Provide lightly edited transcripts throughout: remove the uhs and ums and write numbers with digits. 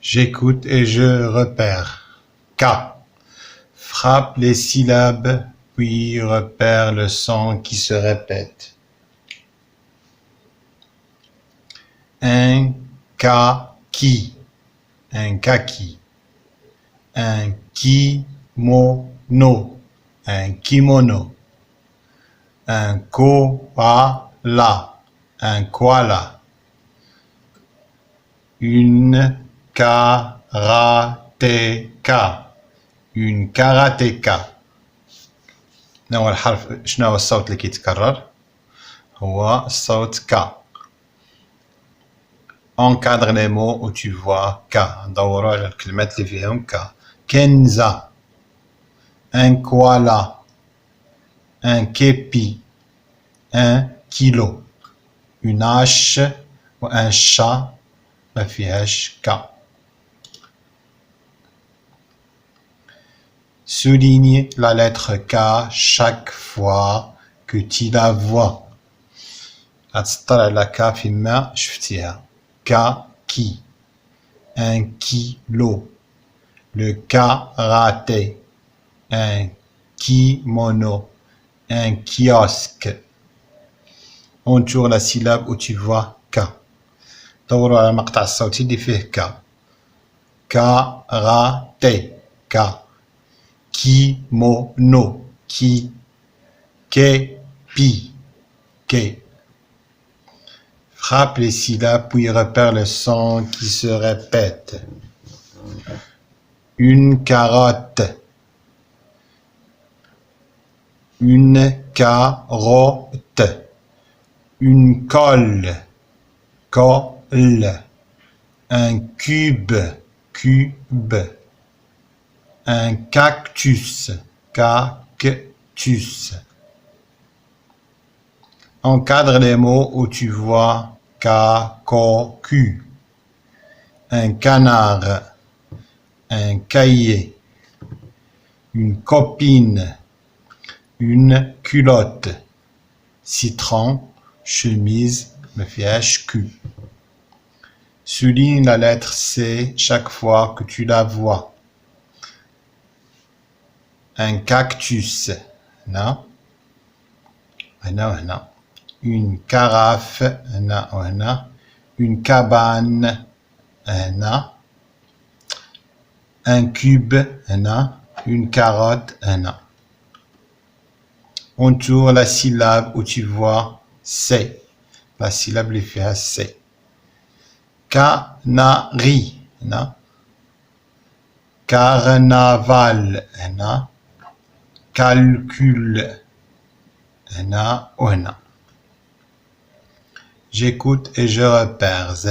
J'écoute et je repère. K. Frappe les syllabes, puis repère le son qui se répète. Un kaki, un kaki. Un kimono, un kimono. Un koala, un koala. Une karatéka, une karatéka. نوع الحرف شنو هو الصوت اللي كيتكرر؟ هو الصوت ك. Encadre les mots où tu vois ك. ندوروا على الكلمات اللي فيهم ك. كنزة, un koala, un képi, un kilo, une hache ou un chat ما فيهاش ك. Souligne la lettre K chaque fois que tu la vois. غتسطر على K فيما شفتيها. Kaki, un kilo, le karaté, un kimono, un kiosque. Entoure la syllabe où tu vois K. دوروا على المقطع الصوتي اللي فيه K. Karaté, K. Kimono, ki. Képi, K. Frappe les syllabes puis repère le son qui se répète. Une carotte, une carotte, une colle, colle, un cube, cube, un cactus, cactus. Encadre les mots où tu vois K-co-cu. Un canard, un cahier, une copine, une culotte, citron, chemise, me fièche Q. Souligne la lettre C chaque fois que tu la vois. Un cactus, non? Non. Une carafe, non. Une cabane, non. Un cube, non. Une carotte, non. Entoure la syllabe où tu vois C. La syllabe les fait C. Canari, non. Carnaval, non. Calcul, non. J'écoute et je repère Z.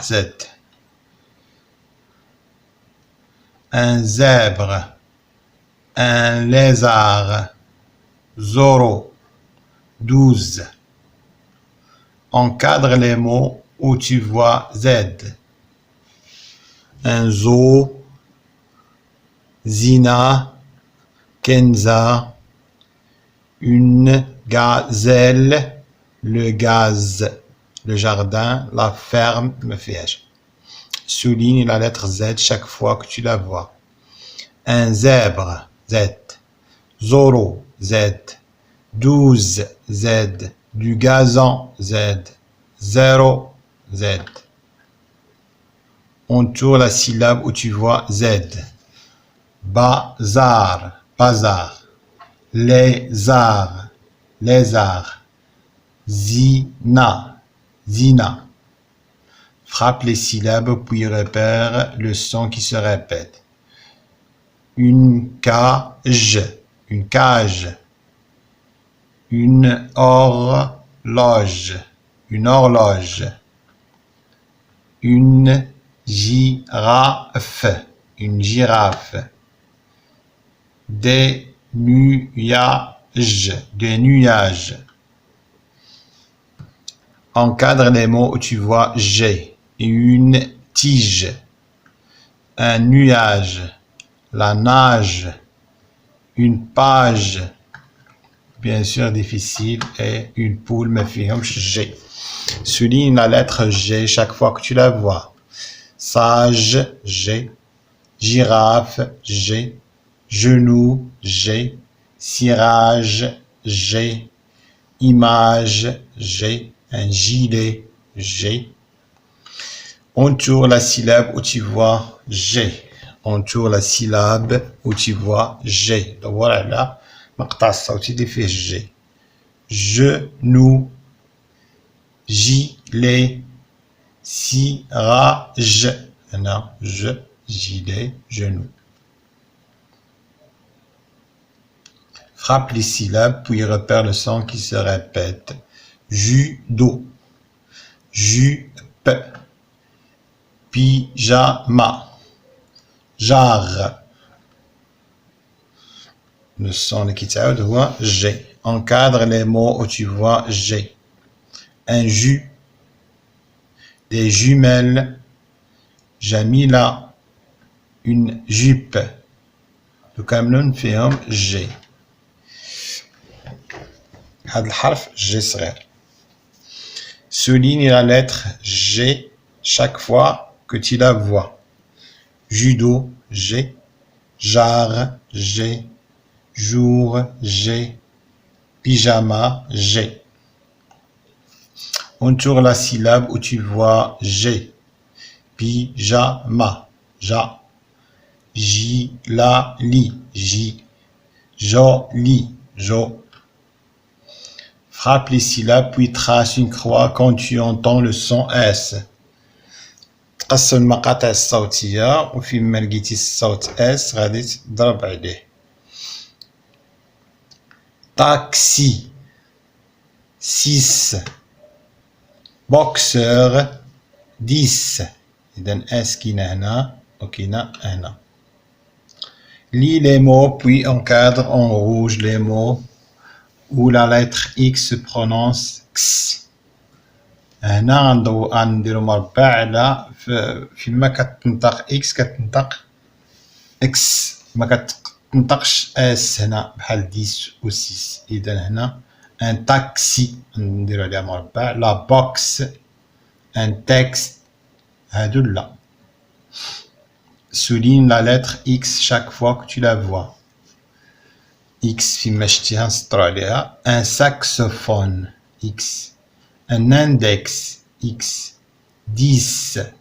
Z. Un zèbre, un lézard, Zorro, 12. Encadre les mots où tu vois Z. Un zoo, Zina, Kenza, une gazelle, le gaz, le jardin, la ferme, le fiège. Souligne la lettre Z chaque fois que tu la vois. Un zèbre, Z. Zorro, Z. 12, Z. Du gazon, Z. 0, Z. Entoure la syllabe où tu vois Z. Bazar, bazar. Lézard, lézard. Zina, zina. Frappe les syllabes puis repère le son qui se répète. Une cage, une cage. Une horloge, une horloge. Une girafe, une girafe. Des nuages, des nuages. Encadre les mots où tu vois G. Une tige, un nuage, la nage, une page, bien sûr difficile, et une poule, mais fihomsh G. Souligne la lettre G chaque fois que tu la vois. Sage, G. Girafe, G. Genou, G. Cirage, G. Image, G. Un gilet, G. Entoure la syllabe où tu vois G. Entoure la syllabe où tu vois G. Donc voilà là, مقطع الصوتي اللي فيه G. Genou, gilet, cirage. هنا gilet, genou. Frappe les syllabes puis repère le son qui se répète. Judo, jupe, pyjama, jarre. Le son qui t'aide voit G. Encadre les mots où tu vois G. Un jus, des jumelles, Jamila, une jupe. Le كاملون فيهم G. هذا الحرف G صغير. Souligne la lettre G chaque fois que tu la vois. Judo, G. Jarre, G. Jour, G. Pyjama, G. Entoure la syllabe où tu vois G. Pyjama, ja. Jilali, J. Joli, Jo. Frappe les syllabes puis trace une croix quand tu entends le son S. تقسم المقاطع الصوتية وفي ما لقيتي الصوت S غادي تضرب عليه. Taxi, 6. Boxeur, 10. إذن S كاينة هنا وكاينة هنا. Lis les mots puis encadre en rouge les mots où la lettre X se prononce X. هنا غنديرو مربع على فيما كتنطق X كتنطق X ما كتنطقش S هنا بحال 10 و 6. إذا هنا un taxi نديرو عليها مربع. la box un texte هادو لا. Souligne la lettre X chaque fois que tu la vois. X فيما شتيها نسطرو عليها. Un saxophone X. Un index X. 10.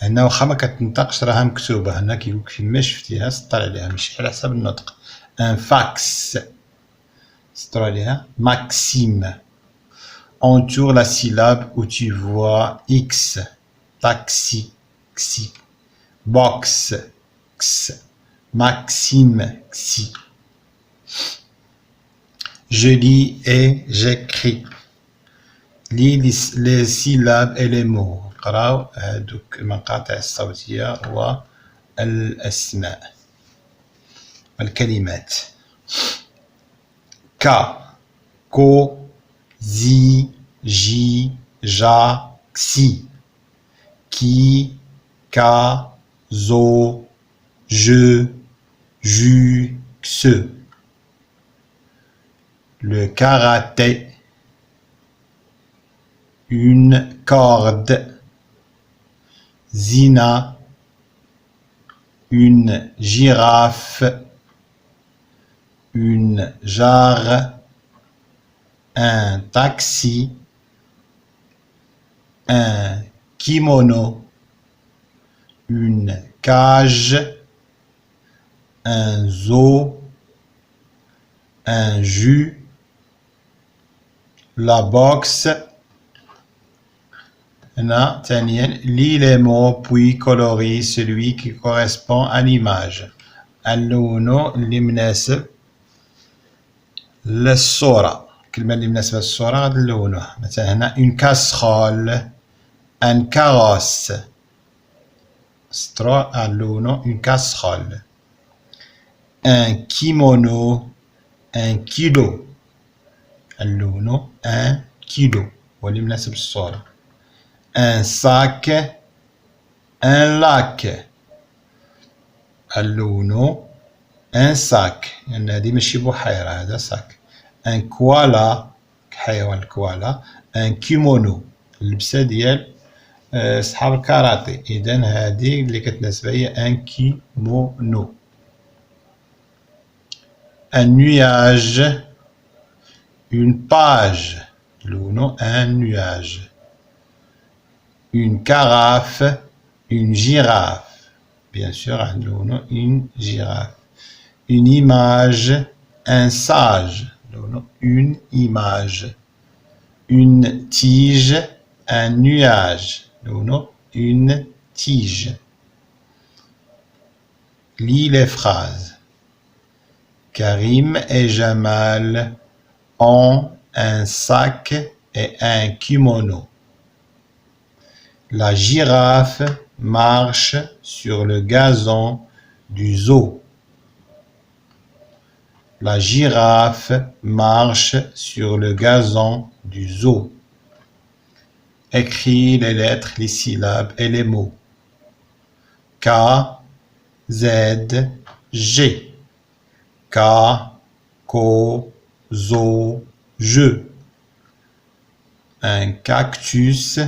هنا واخا ما كتنطقش راها مكتوبة هنا كيقولك فيما شفتيها سطر عليها ماشي على حسب النطق. Un fax سطر عليها. Maxime. Entoure la syllabe où tu vois X. Taxi, Xi. Box, X. Maxime, Xi. Je lis et j'écris. Lis les syllabes et les mots. قراو هادوك المقاطع الصوتية والأسماء والكلمات. K, ko, zi, ji, ja, xi. Qui, ka, zo, je, ju, xe. Le karaté. Une corde. Zina. Une girafe. Une jarre. Un taxi. Un kimono. Une cage. Un zoo. Un jus. La boxe. هنا ثانيا lis les mots puis colorie celui qui correspond à l'image. اللون اللي مناسب للصورة. الكلمة اللي مناسبة للصورة غادي نلونوها. مثلا هنا une casserole. Un carrosse. سطرو اللون une casserole. Un kimono. Un kilo. اللون un kilo هو اللي مناسب للصورة. Un sac. Un lac. اللون un sac لأن هذه ماشي بحيرة هذا sac. Un koala حيوان الكوالا. ان كيمونو اللبسه ديال صحاب الكاراتي. اذا هذه اللي كتناسبها هي ان كيمونو. ان نياج une page لونو un nuage. Une carafe, une girafe. Bien sûr, une girafe. Une image, un sage. Une image. Une tige, un nuage. Une tige. Lis les phrases. Karim et Jamal ont un sac et un kimono. La girafe marche sur le gazon du zoo. La girafe marche sur le gazon du zoo. Écris les lettres, les syllabes et les mots. K, Z, G. K, ko, zo, je. Un cactus,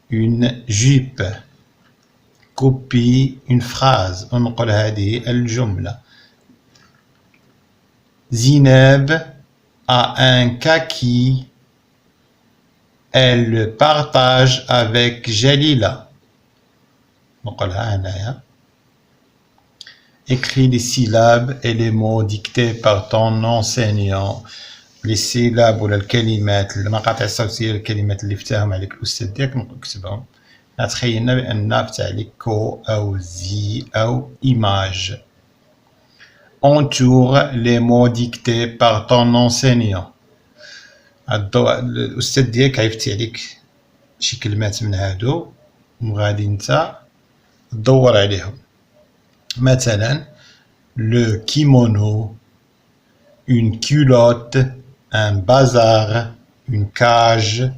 une jupe. Copie une phrase. انقل هذه الجملة. Zineb a un kaki. Elle le partage avec Jalila. نقولها هنايا. Écris les syllabes et les mots dictés par ton enseignant. les syllabes ولا الكلمات المقاطع الصوتية الكلمات اللي فتاهم عليك الأستاذ ديالك نكتبهم. تخيلنا بأن فتح عليك كو أو زي أو إيماج. Entoure les mots dictés par ton enseignant. الأستاذ ديالك غيفتي عليك شي كلمات من هادو وغادي نتا تدور عليهم. مثلا le kimono, une culotte, un bazar, une cage,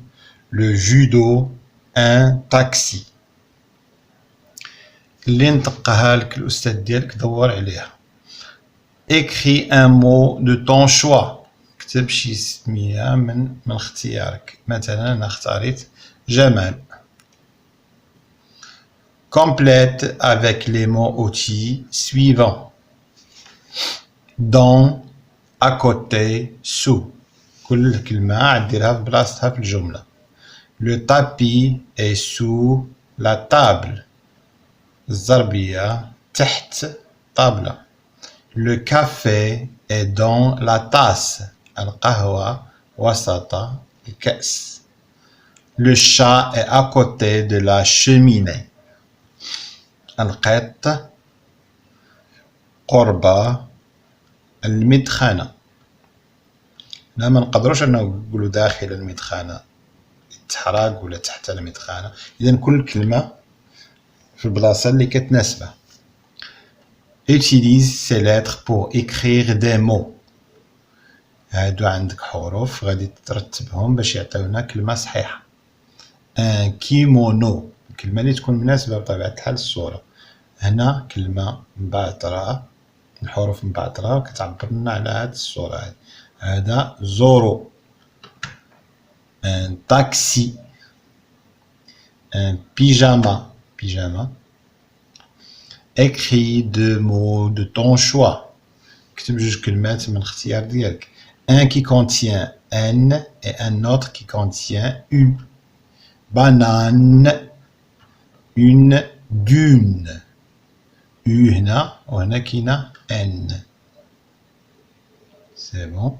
le judo, un taxi. اللي نطقها لك الأستاذ ديالك دور عليها. Écris un mot de ton choix. اكتب شي سمية من اختيارك. مثلا أنا اختاريت جمال. Complète avec les mots outils suivants. Dans, à côté, sous. كل كلمة عديرها في بلاصتها في الجملة. Le tapis est sous la table. الزربية تحت طاولة. Le café est dans la tasse. القهوة وسط الكأس. Le chat est à côté de la cheminée. القط قرب المدخنة. لا ما نقدروش انه نقولوا داخل المدخنة تحرق ولا تحت المدخنة. اذا كل كلمة في البلاصة اللي كتناسبها. Utilise ces lettres pour écrire des mots. هادو عندك حروف غادي ترتبهم باش يعطيونا كلمة صحيحة. un kimono الكلمة اللي تكون مناسبة بطبيعة الحال الصورة. هنا كلمة مبعترة الحروف مبعترة كتعبر لنا على هاد الصورة هادي. هذا زورو. un taxi. un pyjama. Écris deux mots de ton choix. اكتب جوج كلمات من الاختيار ديالك. Un qui contient N et un autre qui contient U. Banane. Une dune. U هنا وهنا كاينة N. C'est bon.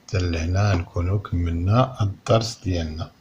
حتى لهنا نكونو كملنا الدرس ديالنا.